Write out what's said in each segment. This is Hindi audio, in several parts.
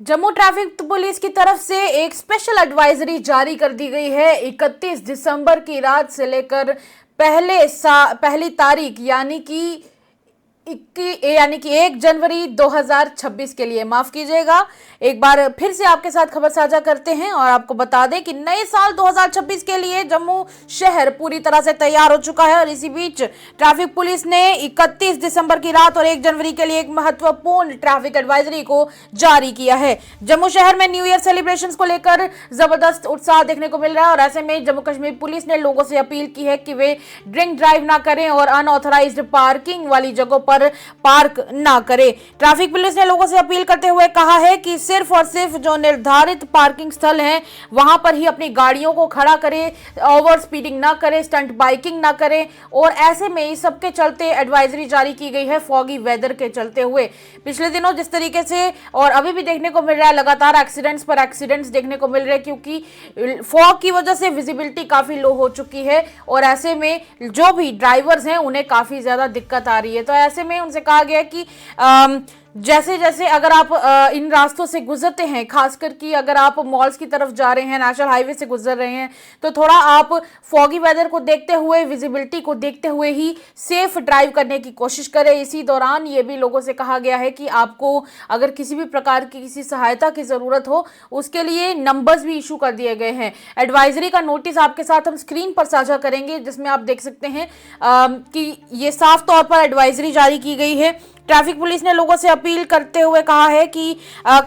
जम्मू ट्रैफिक पुलिस की तरफ से एक स्पेशल एडवाइजरी जारी कर दी गई है। 31 दिसंबर की रात से लेकर पहली तारीख यानी कि 1 जनवरी 2026 के लिए, माफ कीजिएगा, एक बार फिर से आपके साथ खबर साझा करते हैं और आपको बता दें कि नए साल 2026 के लिए जम्मू शहर पूरी तरह से तैयार हो चुका है। और इसी बीच ट्रैफिक पुलिस ने 31 दिसंबर की रात और 1 जनवरी के लिए एक महत्वपूर्ण ट्रैफिक एडवाइजरी को जारी किया है। जम्मू शहर में न्यू ईयर सेलिब्रेशंस को लेकर जबरदस्त उत्साह देखने को मिल रहा है और ऐसे में जम्मू कश्मीर पुलिस ने लोगों से अपील की है कि वे ड्रिंक ड्राइव ना करें और अनऑथराइज्ड पार्किंग वाली जगहों पर पार्क ना करें। ट्रैफिक पुलिस ने लोगों से अपील करते हुए कहा है कि सिर्फ और सिर्फ जो निर्धारित पार्किंग स्थल हैं वहां पर ही अपनी गाड़ियों को खड़ा करें, ओवर स्पीडिंग ना करें, स्टंट बाइकिंग ना करें। और ऐसे में इस सब के चलते एडवाइजरी जारी की गई है, फॉगी वेदर के चलते हुए। पिछले दिनों जिस तरीके से और अभी भी देखने को मिल रहा है, लगातार एक्सीडेंट्स पर एक्सीडेंट्स देखने को मिल रहे हैं क्योंकि फॉग की वजह से विजिबिलिटी काफी लो हो चुकी है और ऐसे में जो भी ड्राइवर्स हैं उन्हें काफी ज्यादा दिक्कत आ रही है। तो ऐसे में उनसे कहा गया कि जैसे जैसे अगर आप इन रास्तों से गुजरते हैं, खासकर कि अगर आप मॉल्स की तरफ जा रहे हैं, नेशनल हाईवे से गुजर रहे हैं, तो थोड़ा आप फॉगी वेदर को देखते हुए, विजिबिलिटी को देखते हुए ही सेफ ड्राइव करने की कोशिश करें। इसी दौरान ये भी लोगों से कहा गया है कि आपको अगर किसी भी प्रकार की किसी सहायता की ज़रूरत हो, उसके लिए नंबर्स भी इशू कर दिए गए हैं। एडवाइजरी का नोटिस आपके साथ हम स्क्रीन पर साझा करेंगे, जिसमें आप देख सकते हैं कि ये साफ तौर पर एडवाइजरी जारी की गई है। ट्रैफिक पुलिस ने लोगों से अपील करते हुए कहा है कि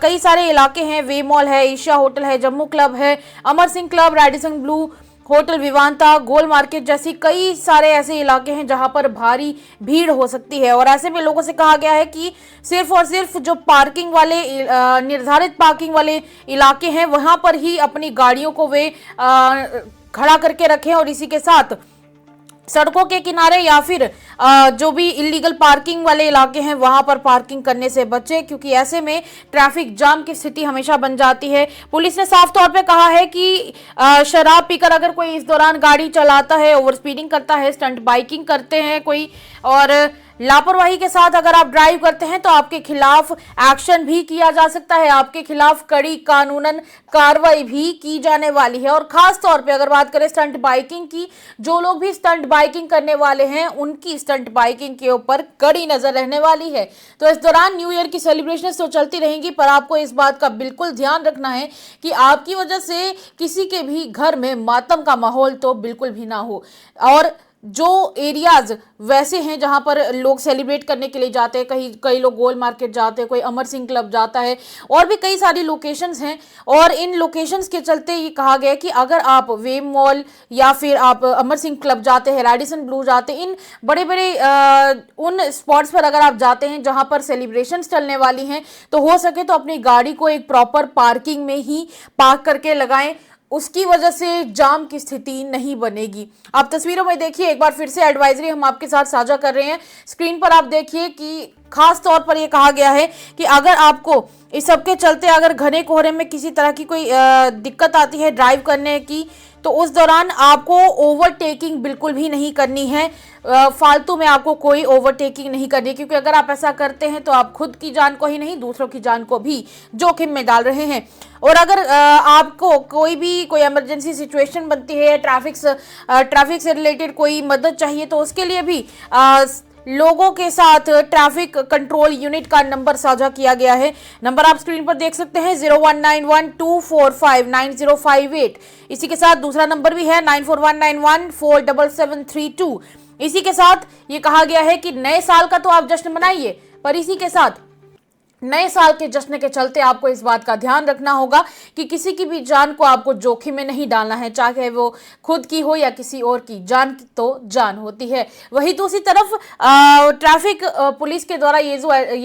कई सारे इलाके हैं, वे मॉल है, ईशा होटल है, जम्मू क्लब है, Amar Singh club, Radisson Blu hotel, Vivanta, Gole market जैसी कई सारे ऐसे इलाके हैं जहां पर भारी भीड़ हो सकती है। और ऐसे में लोगों से कहा गया है कि सिर्फ और सिर्फ जो पार्किंग वाले निर्धारित पार्किंग वाले इलाके हैं वहां पर ही अपनी गाड़ियों को वे खड़ा करके रखें और इसी के साथ सड़कों के किनारे या फिर जो भी इलीगल पार्किंग वाले इलाके हैं वहां पर पार्किंग करने से बचें, क्योंकि ऐसे में ट्रैफिक जाम की स्थिति हमेशा बन जाती है। पुलिस ने साफ तौर पे कहा है कि शराब पीकर अगर कोई इस दौरान गाड़ी चलाता है, ओवर स्पीडिंग करता है, स्टंट बाइकिंग करते हैं कोई और लापरवाही के साथ अगर आप ड्राइव करते हैं तो आपके खिलाफ एक्शन भी किया जा सकता है, आपके खिलाफ कड़ी कानूनन कार्रवाई भी की जाने वाली है। और खास तौर पे अगर बात करें स्टंट बाइकिंग की, जो लोग भी स्टंट बाइकिंग करने वाले हैं उनकी स्टंट बाइकिंग के ऊपर कड़ी नजर रहने वाली है। तो इस दौरान न्यू ईयर की सेलिब्रेशन तो चलती रहेंगी, पर आपको इस बात का बिल्कुल ध्यान रखना है कि आपकी वजह से किसी के भी घर में मातम का माहौल तो बिल्कुल भी ना हो। और जो एरियाज वैसे हैं जहां पर लोग सेलिब्रेट करने के लिए जाते हैं, कई लोग गोल मार्केट जाते हैं, कोई अमर सिंह क्लब जाता है और भी कई सारी लोकेशंस हैं। और इन लोकेशंस के चलते ये कहा गया कि अगर आप वेव मॉल या फिर आप अमर सिंह क्लब जाते हैं, रेडिसन ब्लू जाते हैं, इन बड़े बड़े उन स्पॉट्स पर अगर आप जाते हैं जहां पर सेलिब्रेशंस चलने वाली हैं, तो हो सके तो अपनी गाड़ी को एक प्रॉपर पार्किंग में ही पार्क करके लगाएं, उसकी वजह से जाम की स्थिति नहीं बनेगी। आप तस्वीरों में देखिए, एक बार फिर से एडवाइजरी हम आपके साथ साझा कर रहे हैं, स्क्रीन पर आप देखिए कि खास तौर पर यह कहा गया है कि अगर आपको इस सब के चलते अगर घने कोहरे में किसी तरह की कोई दिक्कत आती है ड्राइव करने की, तो उस दौरान आपको ओवरटेकिंग बिल्कुल भी नहीं करनी है। फालतू में आपको कोई ओवरटेकिंग नहीं करनी है, क्योंकि अगर आप ऐसा करते हैं तो आप खुद की जान को ही नहीं दूसरों की जान को भी जोखिम में डाल रहे हैं। और अगर आपको कोई इमरजेंसी सिचुएशन बनती है, ट्रैफिक से रिलेटेड कोई मदद चाहिए, तो उसके लिए भी लोगों के साथ ट्रैफिक कंट्रोल यूनिट का नंबर साझा किया गया है। नंबर आप स्क्रीन पर देख सकते हैं 0191245905 इसी के साथ दूसरा नंबर भी है 9419147732। इसी के साथ ये कहा गया है कि नए साल का तो आप जश्न मनाइए, पर इसी के साथ नए साल के जश्न के चलते आपको इस बात का ध्यान रखना होगा कि किसी की भी जान को आपको जोखिम में नहीं डालना है, चाहे वो खुद की हो या किसी और की। जान की तो जान होती है। वही दूसरी तरफ ट्रैफिक पुलिस के द्वारा ये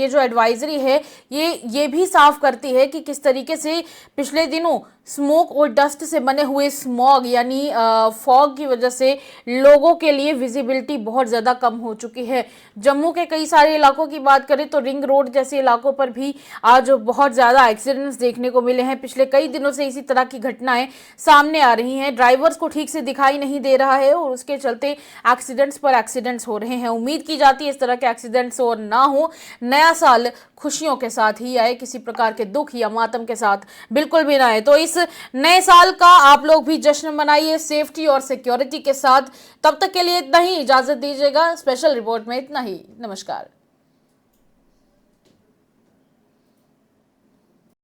जो एडवाइजरी है ये भी साफ करती है कि किस तरीके से पिछले दिनों स्मोक और डस्ट से बने हुए स्मॉग यानी फॉग की वजह से लोगों के लिए विजिबिलिटी बहुत ज़्यादा कम हो चुकी है। जम्मू के कई सारे इलाकों की बात करें तो रिंग रोड जैसे इलाकों पर पर भी आज बहुत ज़्यादा एक्सीडेंट्स देखने को मिले हैं। पिछले कई दिनों से इसी तरह की घटनाएं सामने आ रही हैं। ड्राइवर्स को ठीक से दिखाई नहीं दे रहा है और उसके चलते एक्सीडेंट्स पर एक्सीडेंट्स हो रहे हैं। उम्मीद की जाती है इस तरह के एक्सीडेंट्स और ना हो, नया साल खुशियों के साथ ही आए, किसी प्रकार के दुख या मातम के साथ बिल्कुल भी ना आए। तो इस नए साल का आप लोग भी जश्न मनाइए सेफ्टी और सिक्योरिटी के साथ। तब तक के लिए इतना ही, इजाजत दीजिएगा। स्पेशल रिपोर्ट में इतना ही, नमस्कार।